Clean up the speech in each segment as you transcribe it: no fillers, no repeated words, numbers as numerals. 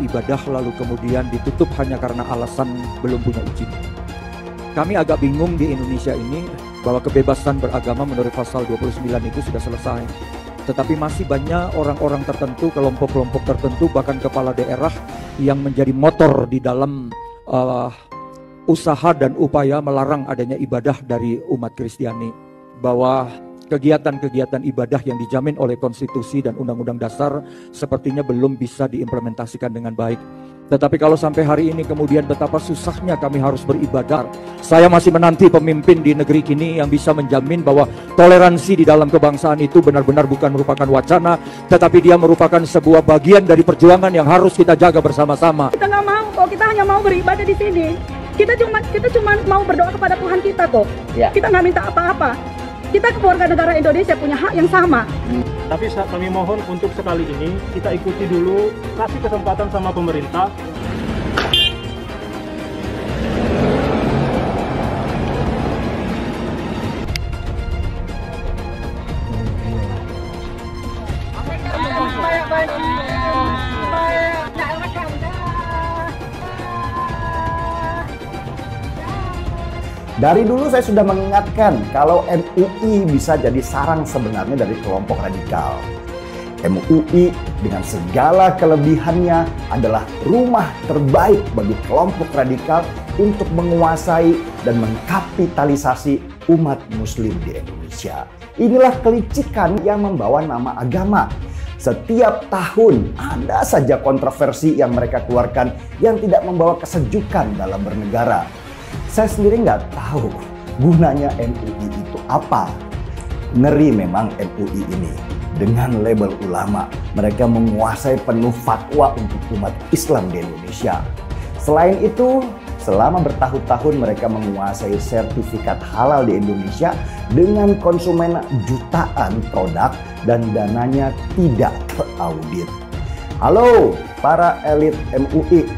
beribadah lalu kemudian ditutup hanya karena alasan belum punya izin. Kami agak bingung di Indonesia ini bahwa kebebasan beragama menurut pasal 29 itu sudah selesai. Tetapi masih banyak orang-orang tertentu, kelompok-kelompok tertentu, bahkan kepala daerah yang menjadi motor di dalam usaha dan upaya melarang adanya ibadah dari umat Kristiani. Bahwa kegiatan-kegiatan ibadah yang dijamin oleh konstitusi dan undang-undang dasar sepertinya belum bisa diimplementasikan dengan baik. Tetapi kalau sampai hari ini kemudian betapa susahnya kami harus beribadah. Saya masih menanti pemimpin di negeri ini yang bisa menjamin bahwa toleransi di dalam kebangsaan itu benar-benar bukan merupakan wacana, tetapi dia merupakan sebuah bagian dari perjuangan yang harus kita jaga bersama-sama. Kita nggak mau kok, kita hanya mau beribadah di sini. Kita cuma mau berdoa kepada Tuhan kita kok. Ya. Kita nggak minta apa-apa. Kita keluarga negara Indonesia punya hak yang sama. Tapi kami mohon untuk sekali ini kita ikuti dulu, kasih kesempatan sama pemerintah. Dari dulu saya sudah mengingatkan kalau MUI bisa jadi sarang sebenarnya dari kelompok radikal. MUI dengan segala kelebihannya adalah rumah terbaik bagi kelompok radikal untuk menguasai dan mengkapitalisasi umat muslim di Indonesia. Inilah kelicikan yang membawa nama agama. Setiap tahun ada saja kontroversi yang mereka keluarkan yang tidak membawa kesejukan dalam bernegara. Saya sendiri nggak tahu gunanya MUI itu apa. Ngeri memang MUI ini. Dengan label ulama, mereka menguasai penuh fatwa untuk umat Islam di Indonesia. Selain itu, selama bertahun-tahun mereka menguasai sertifikat halal di Indonesia dengan konsumen jutaan produk dan dananya tidak teraudit. Halo para elit MUI.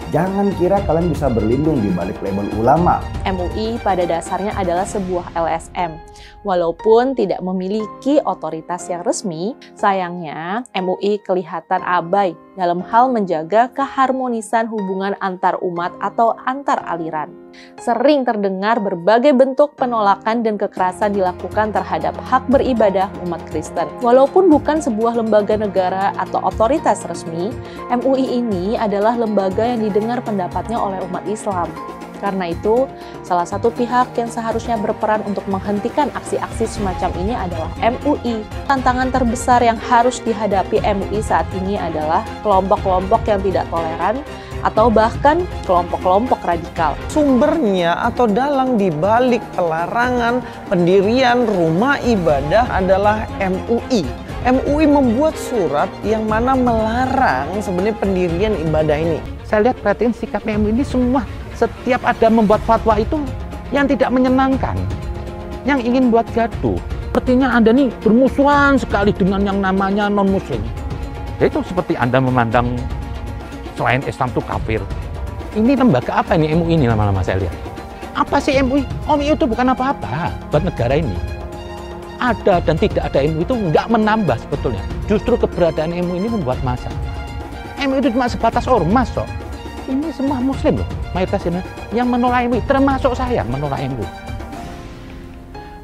Jangan kira kalian bisa berlindung di balik label ulama. MUI pada dasarnya adalah sebuah LSM. Walaupun tidak memiliki otoritas yang resmi, sayangnya MUI kelihatan abai dalam hal menjaga keharmonisan hubungan antar umat atau antar aliran. Sering terdengar berbagai bentuk penolakan dan kekerasan dilakukan terhadap hak beribadah umat Kristen. Walaupun bukan sebuah lembaga negara atau otoritas resmi, MUI ini adalah lembaga yang didengar pendapatnya oleh umat Islam. Karena itu, salah satu pihak yang seharusnya berperan untuk menghentikan aksi-aksi semacam ini adalah MUI. Tantangan terbesar yang harus dihadapi MUI saat ini adalah kelompok-kelompok yang tidak toleran atau bahkan kelompok-kelompok radikal. Sumbernya atau dalang di balik pelarangan pendirian rumah ibadah adalah MUI. MUI membuat surat yang mana melarang sebenarnya pendirian ibadah ini. Saya lihat perhatiin sikap MUI ini semua. Setiap ada membuat fatwa itu yang tidak menyenangkan, yang ingin buat gaduh. Sepertinya Anda nih bermusuhan sekali dengan yang namanya non-muslim. Itu seperti Anda memandang selain Islam itu kafir. Ini lembaga apa ini MUI ini lama-lama saya lihat. Apa sih MUI? MUI itu bukan apa-apa buat negara ini. Ada dan tidak ada MUI itu nggak menambah sebetulnya. Justru keberadaan MUI ini membuat masalah. MUI itu cuma sebatas ormas kok. Ini semua muslim loh, mayoritas ini yang menolak MUI, termasuk saya menolak MUI.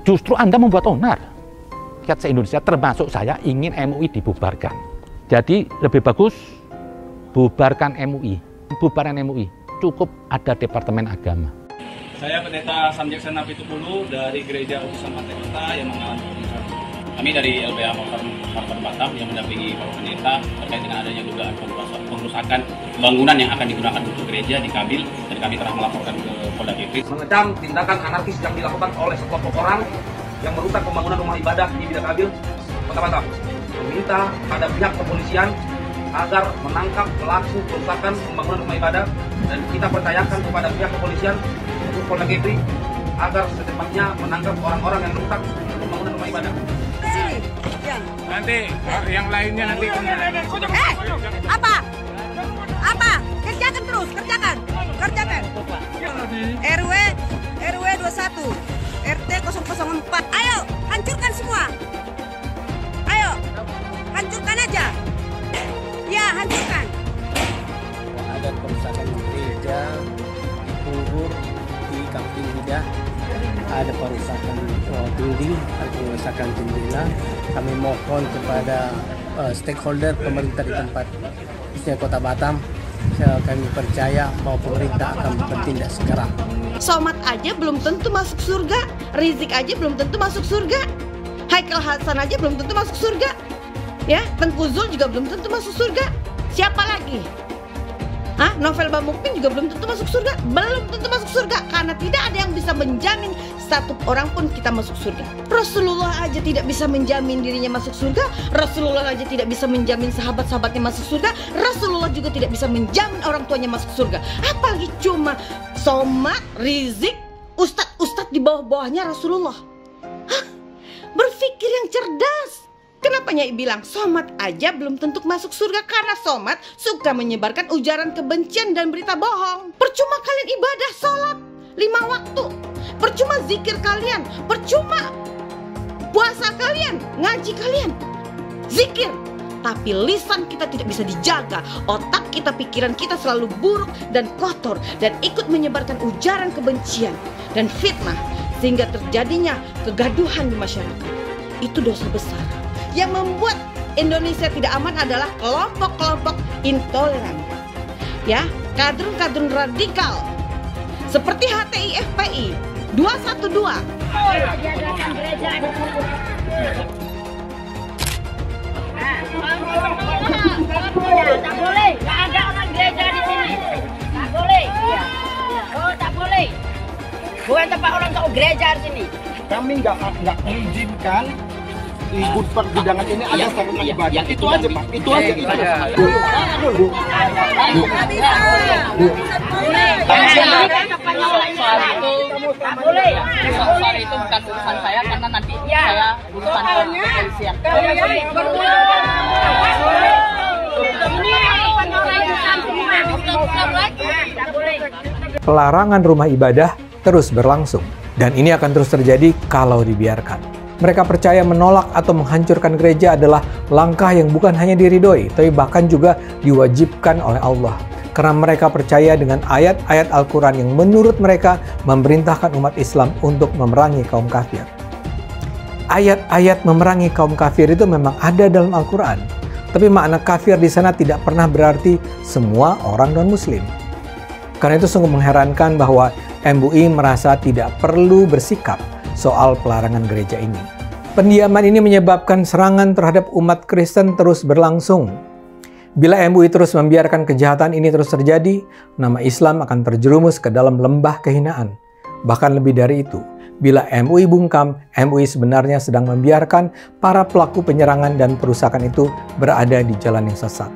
Justru Anda membuat onar. Rakyat se-Indonesia termasuk saya ingin MUI dibubarkan. Jadi lebih bagus bubarkan MUI. Bubaran MUI cukup ada Departemen Agama. Saya Pendeta Samjeksa Napitupulu dari Gereja Utusan Pantai Kota yang mengalami pembunuhan. Kami dari LBH Martor Batam yang mendampingi Bapak Pendeta terkait dengan adanya dugaan pengrusakan bangunan yang akan digunakan untuk gereja di Kabil, dan kami telah melaporkan ke Polda Kepri. Mengecam tindakan anarkis yang dilakukan oleh sekelompok orang yang merusak pembangunan rumah ibadah di Bida Kabil, Kota Batam. Meminta pada pihak kepolisian agar menangkap pelaku perusakan pembangunan rumah ibadah, dan kita percayakan kepada pihak kepolisian untuk Polda Kepri agar secepatnya menangkap orang-orang yang merusak pembangunan rumah ibadah. Nanti yang lainnya nanti. Apa? Apa? Kerjakan terus, kerjakan. RW 21, RT 004. Ayo, hancurkan semua. Ayo, hancurkan aja. Ya, hancurkan. ada perusakan dinding atau perusakan jendela. Kami mohon kepada stakeholder pemerintah di tempat, khususnya Kota Batam. Kami percaya bahwa pemerintah akan bertindak segera. Somad aja belum tentu masuk surga, Rizik aja belum tentu masuk surga, Haikal Hasan aja belum tentu masuk surga, ya, Tengku Zul juga belum tentu masuk surga. Siapa lagi? Novel Bamukmin juga belum tentu masuk surga, belum tentu masuk surga, karena tidak ada yang bisa menjamin satu orang pun kita masuk surga. Rasulullah aja tidak bisa menjamin dirinya masuk surga, Rasulullah aja tidak bisa menjamin sahabat-sahabatnya masuk surga, Rasulullah juga tidak bisa menjamin orang tuanya masuk surga. Apalagi cuma Somad, Rizik, ustadz di bawah-bawahnya Rasulullah. Berpikir yang cerdas. Kenapa Nyai bilang Somad aja belum tentu masuk surga? Karena Somad suka menyebarkan ujaran kebencian dan berita bohong. Percuma kalian ibadah sholat 5 waktu, percuma zikir kalian, percuma puasa kalian, ngaji kalian, zikir. Tapi lisan kita tidak bisa dijaga, otak kita, pikiran kita selalu buruk dan kotor, dan ikut menyebarkan ujaran kebencian dan fitnah, sehingga terjadinya kegaduhan di masyarakat. Itu dosa besar. Yang membuat Indonesia tidak aman adalah kelompok-kelompok intoleran, ya, kadrun-kadrun radikal seperti HTI FPI 212. Tak boleh, tak ada orang gereja di sini. Tak boleh. Oh, tak boleh. Bukan tempat orang tahu gereja di sini. Kami nggak mengizinkan ikut persidangan ini ada sarana ibadah. Itu aja Pak. Itu aja. Soal itu bukan urusan saya karena nanti saya urusan kepolisian. Pelarangan rumah ibadah terus berlangsung, dan ini akan terus terjadi kalau dibiarkan. Mereka percaya menolak atau menghancurkan gereja adalah langkah yang bukan hanya diridhoi, tapi bahkan juga diwajibkan oleh Allah. Karena mereka percaya dengan ayat-ayat Al-Quran yang menurut mereka memerintahkan umat Islam untuk memerangi kaum kafir. Ayat-ayat memerangi kaum kafir itu memang ada dalam Al-Quran, tapi makna kafir di sana tidak pernah berarti semua orang non-Muslim. Karena itu sungguh mengherankan bahwa MUI merasa tidak perlu bersikap soal pelarangan gereja ini. Pendiaman ini menyebabkan serangan terhadap umat Kristen terus berlangsung. Bila MUI terus membiarkan kejahatan ini terus terjadi, nama Islam akan terjerumus ke dalam lembah kehinaan. Bahkan lebih dari itu, bila MUI bungkam, MUI sebenarnya sedang membiarkan para pelaku penyerangan dan perusakan itu berada di jalan yang sesat.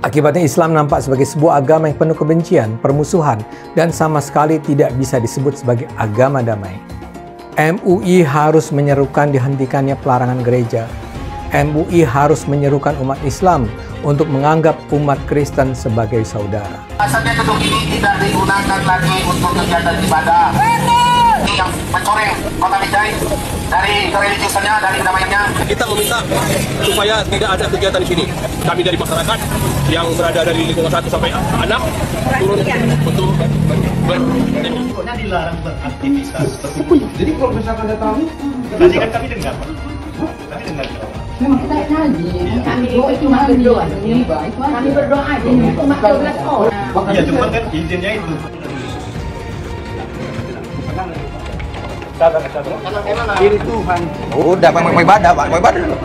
Akibatnya Islam nampak sebagai sebuah agama yang penuh kebencian, permusuhan, dan sama sekali tidak bisa disebut sebagai agama damai. MUI harus menyerukan dihentikannya pelarangan gereja. MUI harus menyerukan umat Islam untuk menganggap umat Kristen sebagai saudara. Asalnya gedung ini tidak digunakan lagi untuk kegiatan ibadah. Yang mencoreng Kota Binjai dari kereligiusannya, dari kedamaiannya. Kita meminta supaya tidak ada kegiatan di sini. Kami dari masyarakat yang berada dari lingkungan 1 sampai 6 turun untuk dilarang beraktivitas. Jadi kalau misalkan ada tamu, tadi kan kami dengar. Memang kita ngaji, kami doa cuma berdoa, kami berdoa aja, cuma 12 orang. Ya cuma kan izinnya itu. Ini Tuhan. Udah mau ibadah, Pak. Mau ibadah dulu.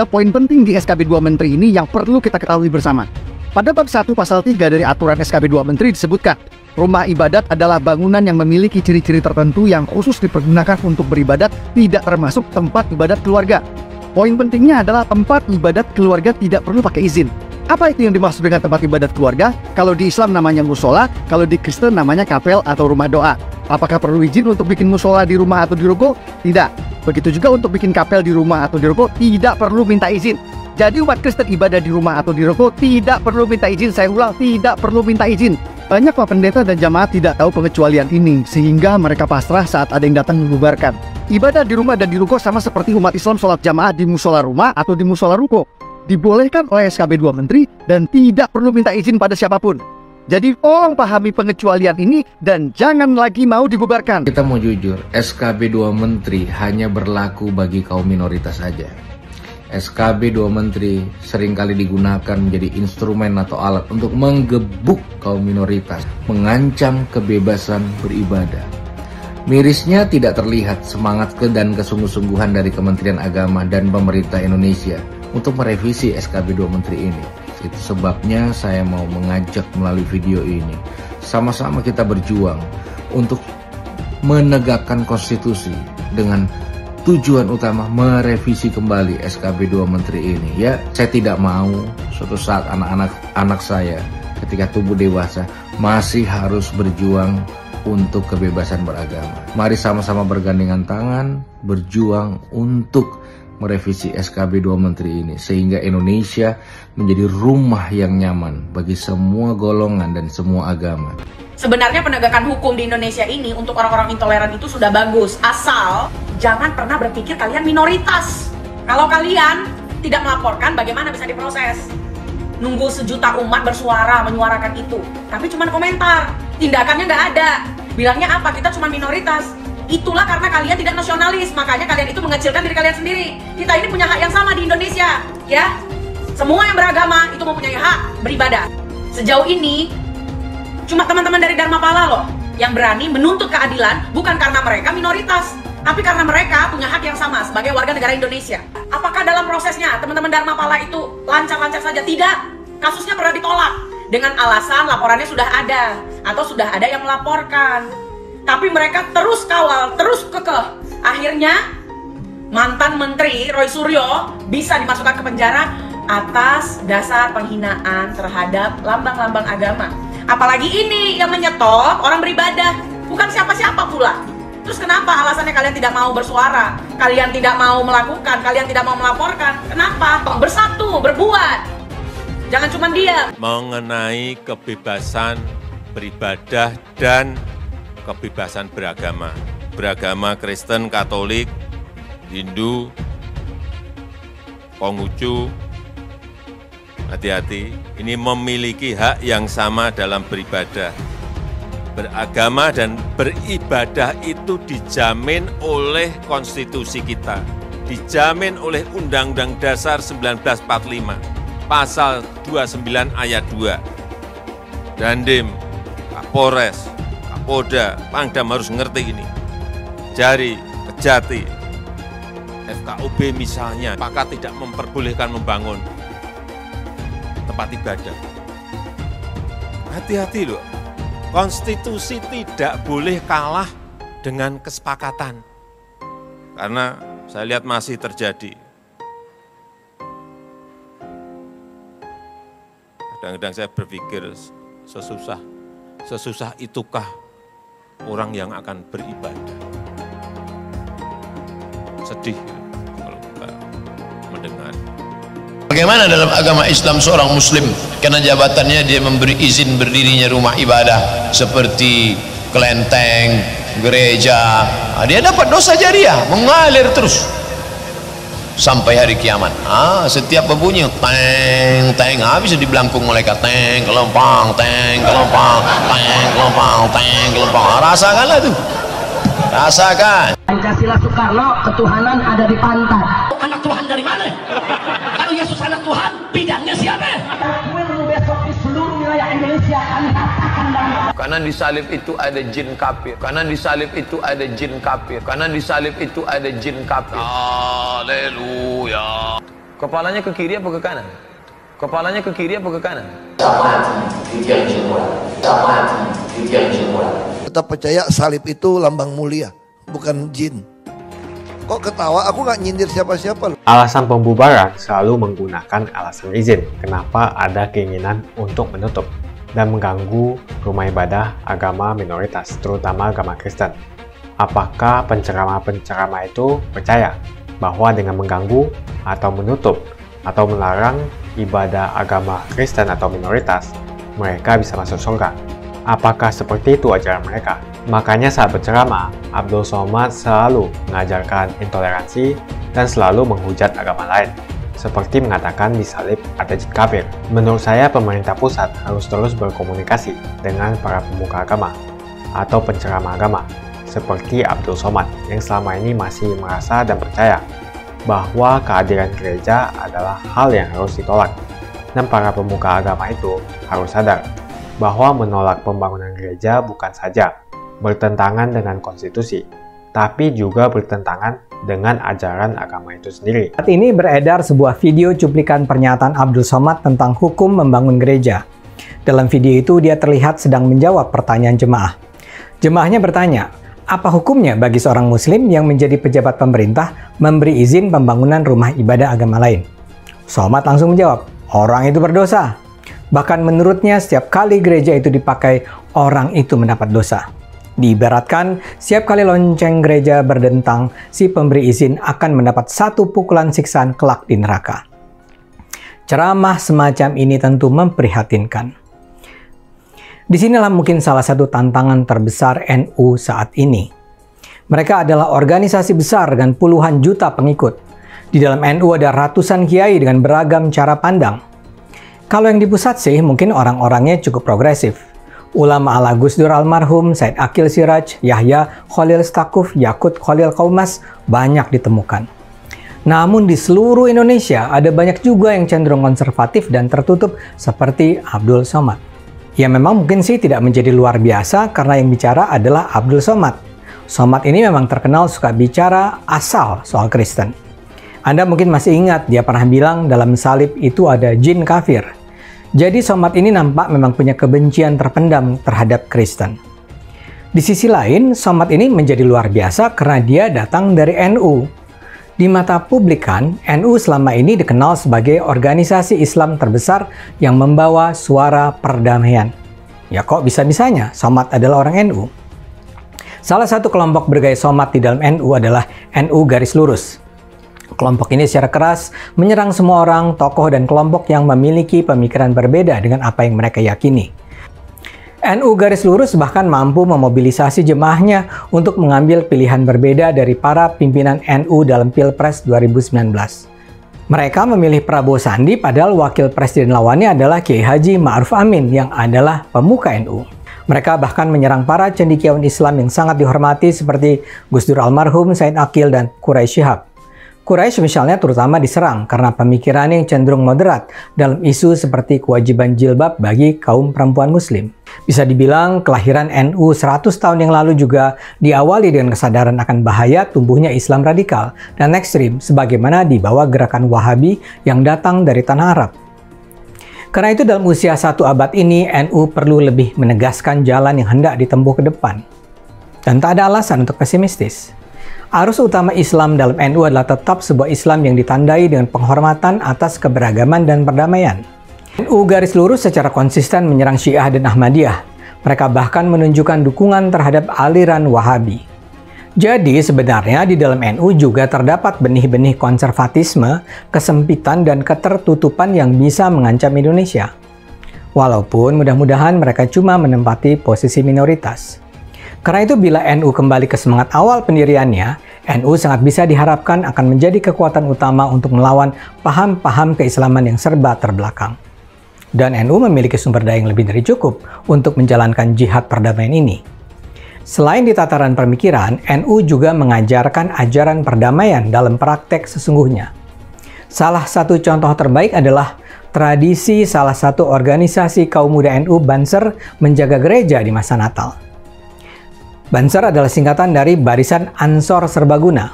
Poin penting di SKB 2 Menteri ini yang perlu kita ketahui bersama. Pada bab 1 pasal 3 dari aturan SKB 2 Menteri disebutkan, rumah ibadat adalah bangunan yang memiliki ciri-ciri tertentu yang khusus dipergunakan untuk beribadat, tidak termasuk tempat ibadat keluarga. Poin pentingnya adalah tempat ibadat keluarga tidak perlu pakai izin. Apa itu yang dimaksud dengan tempat ibadat keluarga? Kalau di Islam namanya musola, kalau di Kristen namanya kapel atau rumah doa. Apakah perlu izin untuk bikin musola di rumah atau di ruko? Tidak. Begitu juga untuk bikin kapel di rumah atau di ruko, tidak perlu minta izin. Jadi umat Kristen ibadah di rumah atau di ruko tidak perlu minta izin. Saya ulang, tidak perlu minta izin. Banyak Pak Pendeta dan jamaah tidak tahu pengecualian ini, sehingga mereka pasrah saat ada yang datang membubarkan. Ibadah di rumah dan di ruko sama seperti umat Islam sholat jamaah di musola rumah atau di musola ruko. dibolehkan oleh SKB 2 Menteri dan tidak perlu minta izin pada siapapun. Jadi tolong pahami pengecualian ini dan jangan lagi mau dibubarkan. Kita mau jujur, SKB 2 Menteri hanya berlaku bagi kaum minoritas saja. SKB 2 Menteri seringkali digunakan menjadi instrumen atau alat untuk menggebuk kaum minoritas, mengancam kebebasan beribadah. Mirisnya tidak terlihat semangat dan kesungguh-sungguhan dari Kementerian Agama dan pemerintah Indonesia untuk merevisi SKB 2 Menteri ini. Itu sebabnya saya mau mengajak melalui video ini, sama-sama kita berjuang untuk menegakkan konstitusi dengan tujuan utama merevisi kembali SKB 2 Menteri ini. Ya, saya tidak mau suatu saat anak saya ketika tumbuh dewasa masih harus berjuang untuk kebebasan beragama. Mari sama-sama bergandengan tangan berjuang untuk merevisi SKB 2 Menteri ini sehingga Indonesia menjadi rumah yang nyaman bagi semua golongan dan semua agama. Sebenarnya penegakan hukum di Indonesia ini untuk orang-orang intoleran itu sudah bagus, asal jangan pernah berpikir kalian minoritas. Kalau kalian tidak melaporkan, bagaimana bisa diproses? Nunggu sejuta umat bersuara, menyuarakan itu, tapi cuma komentar, tindakannya nggak ada. Bilangnya apa? Kita cuma minoritas. Itulah karena kalian tidak nasionalis, makanya kalian itu mengecilkan diri kalian sendiri. Kita ini punya hak yang sama di Indonesia, ya. Semua yang beragama itu mempunyai hak beribadah. Sejauh ini cuma teman-teman dari Dharmapala loh yang berani menuntut keadilan, bukan karena mereka minoritas, tapi karena mereka punya hak yang sama sebagai warga negara Indonesia. Apakah dalam prosesnya teman-teman Dharmapala itu lancar-lancar saja? Tidak. Kasusnya pernah ditolak dengan alasan laporannya sudah ada atau sudah ada yang melaporkan. Tapi mereka terus kawal, terus kekeh. Akhirnya mantan Menteri Roy Suryo bisa dimasukkan ke penjara atas dasar penghinaan terhadap lambang-lambang agama. Apalagi ini yang menyetop orang beribadah, bukan siapa-siapa pula. Terus kenapa alasannya kalian tidak mau bersuara? Kalian tidak mau melakukan, kalian tidak mau melaporkan. Kenapa? Bersatu, berbuat. Jangan cuma diam. Mengenai kebebasan beribadah dan kebebasan beragama. Beragama Kristen, Katolik, Hindu, Konghucu, hati-hati, ini memiliki hak yang sama dalam beribadah. Beragama dan beribadah itu dijamin oleh konstitusi kita, dijamin oleh Undang-Undang Dasar 1945, Pasal 29 Ayat 2. Dandim, Kapolres, Kapolda, Pangdam harus ngerti ini. Jari, Kejati, FKUB misalnya, apakah tidak memperbolehkan membangun tempat ibadah? Hati-hati loh. Konstitusi tidak boleh kalah dengan kesepakatan. Karena saya lihat masih terjadi. Kadang-kadang saya berpikir sesusah itukah orang yang akan beribadah. Sedih kalau kita mendengar. Bagaimana dalam agama Islam seorang muslim karena jabatannya dia memberi izin berdirinya rumah ibadah seperti kelenteng, gereja, dia dapat dosa jariah mengalir terus sampai hari kiamat. Setiap berbunyi teng teng bisa dibelangkung malaikat, teng kelempang, teng kelempang, teng kelempang, teng kelempang. Rasakanlah tuh, rasakan. Pancasila Soekarno, ketuhanan ada di pantat. Anak Tuhan dari mana? Kalau Yesus anak Tuhan, bidangnya siapa? Besok di seluruh wilayah Indonesia kami katakan dalam. Karena di salib itu ada jin kafir. Karena di salib itu ada jin kafir. Karena di salib itu ada jin kafir. Haleluya. Kepalanya ke kiri apa ke kanan? Kepalanya ke kiri apa ke kanan? Tetap percaya salib itu lambang mulia, bukan jin. Kok ketawa? Aku nggak nyindir siapa-siapa. Alasan pembubaran selalu menggunakan alasan izin. Kenapa ada keinginan untuk menutup dan mengganggu rumah ibadah agama minoritas, terutama agama Kristen? Apakah penceramah-penceramah itu percaya bahwa dengan mengganggu atau menutup atau melarang ibadah agama Kristen atau minoritas, mereka bisa masuk surga? Apakah seperti itu ajaran mereka? Makanya saat berceramah, Abdul Somad selalu mengajarkan intoleransi dan selalu menghujat agama lain. seperti mengatakan di salib ada jin kafir. Menurut saya pemerintah pusat harus terus berkomunikasi dengan para pemuka agama atau penceramah agama seperti Abdul Somad yang selama ini masih merasa dan percaya bahwa kehadiran gereja adalah hal yang harus ditolak. Dan para pemuka agama itu harus sadar bahwa menolak pembangunan gereja bukan saja bertentangan dengan konstitusi, tapi juga bertentangan dengan ajaran agama itu sendiri. Saat ini beredar sebuah video cuplikan pernyataan Abdul Somad tentang hukum membangun gereja. Dalam video itu dia terlihat sedang menjawab pertanyaan jemaah. Jemaahnya bertanya, apa hukumnya bagi seorang muslim yang menjadi pejabat pemerintah memberi izin pembangunan rumah ibadah agama lain? Somad langsung menjawab, orang itu berdosa. Bahkan menurutnya setiap kali gereja itu dipakai, orang itu mendapat dosa. Diibaratkan, setiap kali lonceng gereja berdentang, si pemberi izin akan mendapat satu pukulan siksaan kelak di neraka. Ceramah semacam ini tentu memprihatinkan. Disinilah mungkin salah satu tantangan terbesar NU saat ini. Mereka adalah organisasi besar dengan puluhan juta pengikut. Di dalam NU ada ratusan kiai dengan beragam cara pandang. Kalau yang di pusat sih mungkin orang-orangnya cukup progresif. Ulama ala Gus Dur almarhum, Said Akil Siraj, Yahya Khalil Stakuf, Yakut Khalil Kaumas banyak ditemukan. Namun di seluruh Indonesia ada banyak juga yang cenderung konservatif dan tertutup seperti Abdul Somad. Ya memang mungkin sih tidak menjadi luar biasa karena yang bicara adalah Abdul Somad. Somad ini memang terkenal suka bicara asal soal Kristen. Anda mungkin masih ingat dia pernah bilang dalam salib itu ada jin kafir. Jadi Somad ini nampak memang punya kebencian terpendam terhadap Kristen. Di sisi lain, Somad ini menjadi luar biasa karena dia datang dari NU. Di mata publik kan, NU selama ini dikenal sebagai organisasi Islam terbesar yang membawa suara perdamaian. Ya kok bisa-bisanya Somad adalah orang NU? Salah satu kelompok bergaya Somad di dalam NU adalah NU Garis Lurus. Kelompok ini secara keras menyerang semua orang, tokoh, dan kelompok yang memiliki pemikiran berbeda dengan apa yang mereka yakini. NU Garis Lurus bahkan mampu memobilisasi jemaahnya untuk mengambil pilihan berbeda dari para pimpinan NU dalam Pilpres 2019. Mereka memilih Prabowo Sandi padahal wakil presiden lawannya adalah Kiai Haji Ma'ruf Amin yang adalah pemuka NU. Mereka bahkan menyerang para cendekiawan Islam yang sangat dihormati seperti Gus Dur almarhum, Said Akil, dan Quraisy Shihab. Quraisy misalnya terutama diserang karena pemikirannya yang cenderung moderat dalam isu seperti kewajiban jilbab bagi kaum perempuan muslim. Bisa dibilang kelahiran NU 100 tahun yang lalu juga diawali dengan kesadaran akan bahaya tumbuhnya Islam radikal dan ekstrim sebagaimana dibawa gerakan Wahabi yang datang dari tanah Arab. Karena itu dalam usia 1 abad ini NU perlu lebih menegaskan jalan yang hendak ditempuh ke depan. Dan tak ada alasan untuk pesimistis. Arus utama Islam dalam NU adalah tetap sebuah Islam yang ditandai dengan penghormatan atas keberagaman dan perdamaian. NU Garis Lurus secara konsisten menyerang Syiah dan Ahmadiyah. Mereka bahkan menunjukkan dukungan terhadap aliran Wahabi. Jadi sebenarnya di dalam NU juga terdapat benih-benih konservatisme, kesempitan, dan ketertutupan yang bisa mengancam Indonesia. Walaupun mudah-mudahan mereka cuma menempati posisi minoritas. Karena itu bila NU kembali ke semangat awal pendiriannya, NU sangat bisa diharapkan akan menjadi kekuatan utama untuk melawan paham-paham keislaman yang serba terbelakang. Dan NU memiliki sumber daya yang lebih dari cukup untuk menjalankan jihad perdamaian ini. Selain di tataran pemikiran, NU juga mengajarkan ajaran perdamaian dalam praktek sesungguhnya. Salah satu contoh terbaik adalah tradisi salah satu organisasi kaum muda NU Banser menjaga gereja di masa Natal. Banser adalah singkatan dari Barisan Ansor Serbaguna.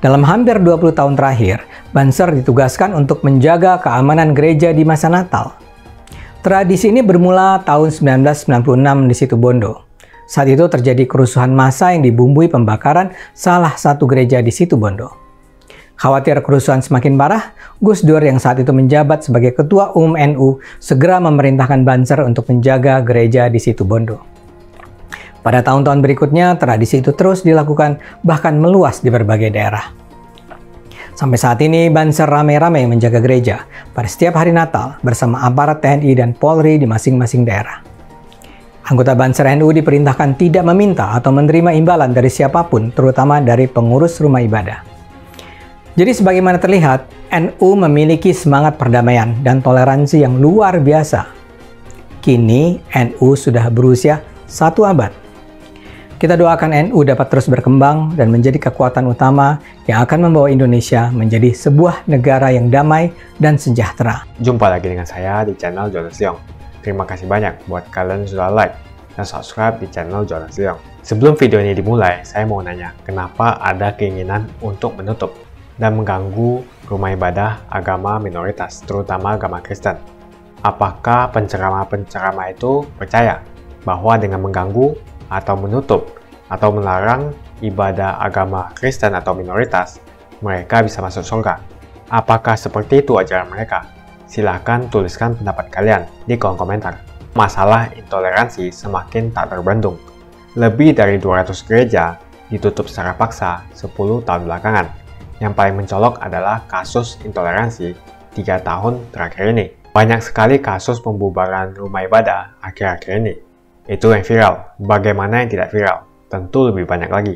Dalam hampir 20 tahun terakhir, Banser ditugaskan untuk menjaga keamanan gereja di masa Natal. Tradisi ini bermula tahun 1996 di Situbondo. Saat itu terjadi kerusuhan massa yang dibumbui pembakaran salah satu gereja di Situbondo. Khawatir kerusuhan semakin parah, Gus Dur yang saat itu menjabat sebagai Ketua Umum NU segera memerintahkan Banser untuk menjaga gereja di Situbondo. Pada tahun-tahun berikutnya, tradisi itu terus dilakukan, bahkan meluas di berbagai daerah. Sampai saat ini, Banser ramai-ramai menjaga gereja pada setiap hari Natal bersama aparat TNI dan Polri di masing-masing daerah. Anggota Banser NU diperintahkan tidak meminta atau menerima imbalan dari siapapun, terutama dari pengurus rumah ibadah. Jadi sebagaimana terlihat, NU memiliki semangat perdamaian dan toleransi yang luar biasa. Kini NU sudah berusia 1 abad. Kita doakan NU dapat terus berkembang dan menjadi kekuatan utama yang akan membawa Indonesia menjadi sebuah negara yang damai dan sejahtera. Jumpa lagi dengan saya di channel Jonas Leong. Terima kasih banyak buat kalian yang sudah like dan subscribe di channel Jonas Leong. Sebelum video ini dimulai, saya mau nanya, kenapa ada keinginan untuk menutup dan mengganggu rumah ibadah agama minoritas, terutama agama Kristen? Apakah penceramah-penceramah itu percaya bahwa dengan mengganggu atau menutup atau melarang ibadah agama Kristen atau minoritas, mereka bisa masuk surga? Apakah seperti itu ajaran mereka? Silahkan tuliskan pendapat kalian di kolom komentar. Masalah intoleransi semakin tak terbendung. Lebih dari 200 gereja ditutup secara paksa 10 tahun belakangan. Yang paling mencolok adalah kasus intoleransi 3 tahun terakhir ini. Banyak sekali kasus pembubaran rumah ibadah akhir-akhir ini. Itu yang viral. Bagaimana yang tidak viral? Tentu lebih banyak lagi.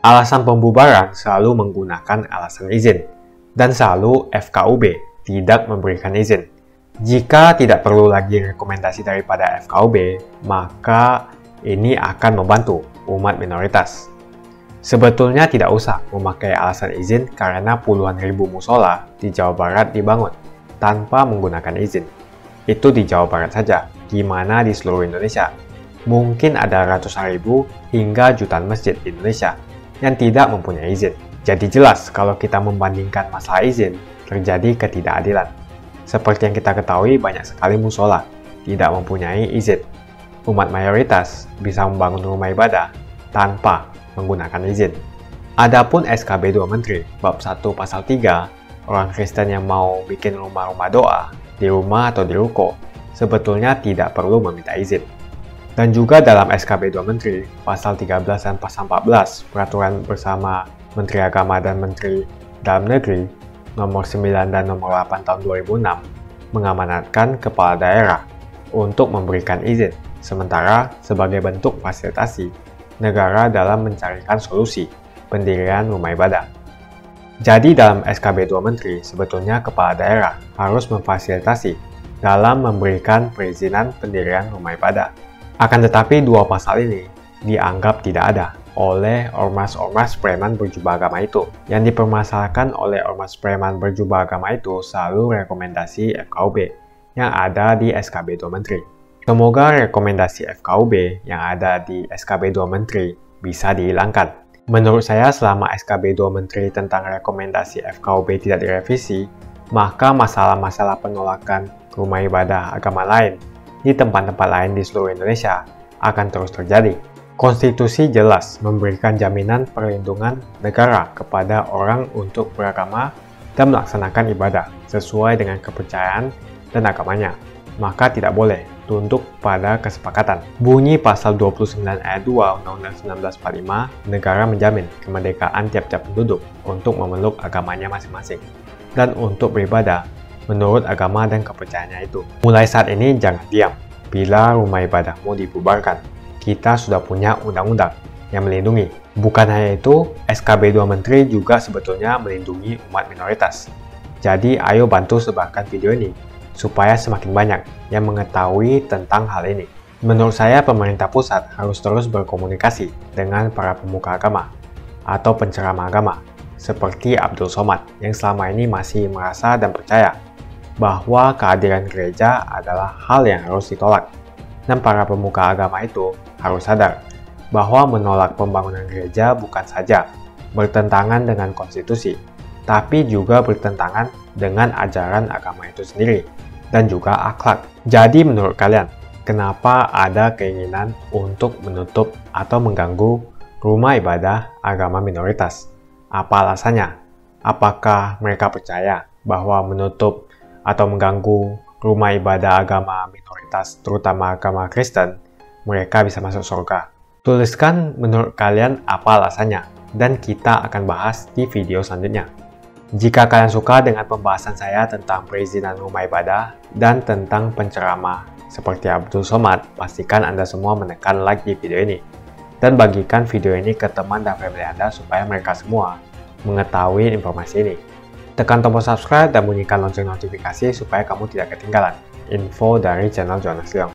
Alasan pembubaran selalu menggunakan alasan izin. Dan selalu FKUB tidak memberikan izin. Jika tidak perlu lagi rekomendasi daripada FKUB, maka ini akan membantu umat minoritas. Sebetulnya tidak usah memakai alasan izin karena puluhan ribu musola di Jawa Barat dibangun tanpa menggunakan izin. Itu di Jawa Barat saja, gimana di seluruh Indonesia? Mungkin ada ratusan ribu hingga jutaan masjid di Indonesia yang tidak mempunyai izin. Jadi jelas kalau kita membandingkan masalah izin, terjadi ketidakadilan. Seperti yang kita ketahui, banyak sekali musola tidak mempunyai izin. Umat mayoritas bisa membangun rumah ibadah tanpa menggunakan izin. Adapun SKB 2 Menteri bab 1 pasal 3, orang Kristen yang mau bikin rumah-rumah doa di rumah atau di ruko sebetulnya tidak perlu meminta izin. Dan juga dalam SKB 2 Menteri pasal 13 dan pasal 14 peraturan bersama Menteri Agama dan Menteri Dalam Negeri nomor 9 dan nomor 8 tahun 2006 mengamanatkan kepala daerah untuk memberikan izin, sementara sebagai bentuk fasilitasi negara dalam mencarikan solusi pendirian rumah ibadah. Jadi dalam SKB 2 Menteri, sebetulnya kepala daerah harus memfasilitasi dalam memberikan perizinan pendirian rumah ibadah. Akan tetapi dua pasal ini dianggap tidak ada oleh ormas-ormas preman berjubah agama itu. Yang dipermasalahkan oleh ormas preman berjubah agama itu selalu rekomendasi FKUB yang ada di SKB 2 Menteri. Semoga rekomendasi FKUB yang ada di SKB 2 Menteri bisa dihilangkan. Menurut saya selama SKB 2 Menteri tentang rekomendasi FKUB tidak direvisi, maka masalah-masalah penolakan rumah ibadah agama lain di tempat-tempat lain di seluruh Indonesia akan terus terjadi. Konstitusi jelas memberikan jaminan perlindungan negara kepada orang untuk beragama dan melaksanakan ibadah sesuai dengan kepercayaan dan agamanya. Maka tidak boleh tunduk pada kesepakatan. Bunyi pasal 29 ayat 2 Undang-Undang 1945, negara menjamin kemerdekaan tiap-tiap penduduk untuk memeluk agamanya masing-masing dan untuk beribadah menurut agama dan kepercayaannya itu. Mulai saat ini jangan diam. Bila rumah ibadahmu dibubarkan, kita sudah punya undang-undang yang melindungi. Bukan hanya itu, SKB 2 Menteri juga sebetulnya melindungi umat minoritas. Jadi ayo bantu sebarkan video ini supaya semakin banyak yang mengetahui tentang hal ini. Menurut saya pemerintah pusat harus terus berkomunikasi dengan para pemuka agama atau penceramah agama seperti Abdul Somad yang selama ini masih merasa dan percaya bahwa kehadiran gereja adalah hal yang harus ditolak. Dan para pemuka agama itu harus sadar bahwa menolak pembangunan gereja bukan saja bertentangan dengan konstitusi, tapi juga bertentangan dengan ajaran agama itu sendiri dan juga akhlak. Jadi menurut kalian, kenapa ada keinginan untuk menutup atau mengganggu rumah ibadah agama minoritas? Apa alasannya? Apakah mereka percaya bahwa menutup atau mengganggu rumah ibadah agama minoritas, terutama agama Kristen, mereka bisa masuk surga? Tuliskan menurut kalian apa alasannya, dan kita akan bahas di video selanjutnya. Jika kalian suka dengan pembahasan saya tentang perizinan rumah ibadah dan tentang penceramah seperti Abdul Somad, pastikan Anda semua menekan like di video ini. Dan bagikan video ini ke teman dan family Anda supaya mereka semua mengetahui informasi ini. Tekan tombol subscribe dan bunyikan lonceng notifikasi supaya kamu tidak ketinggalan info dari channel Jonas Leong.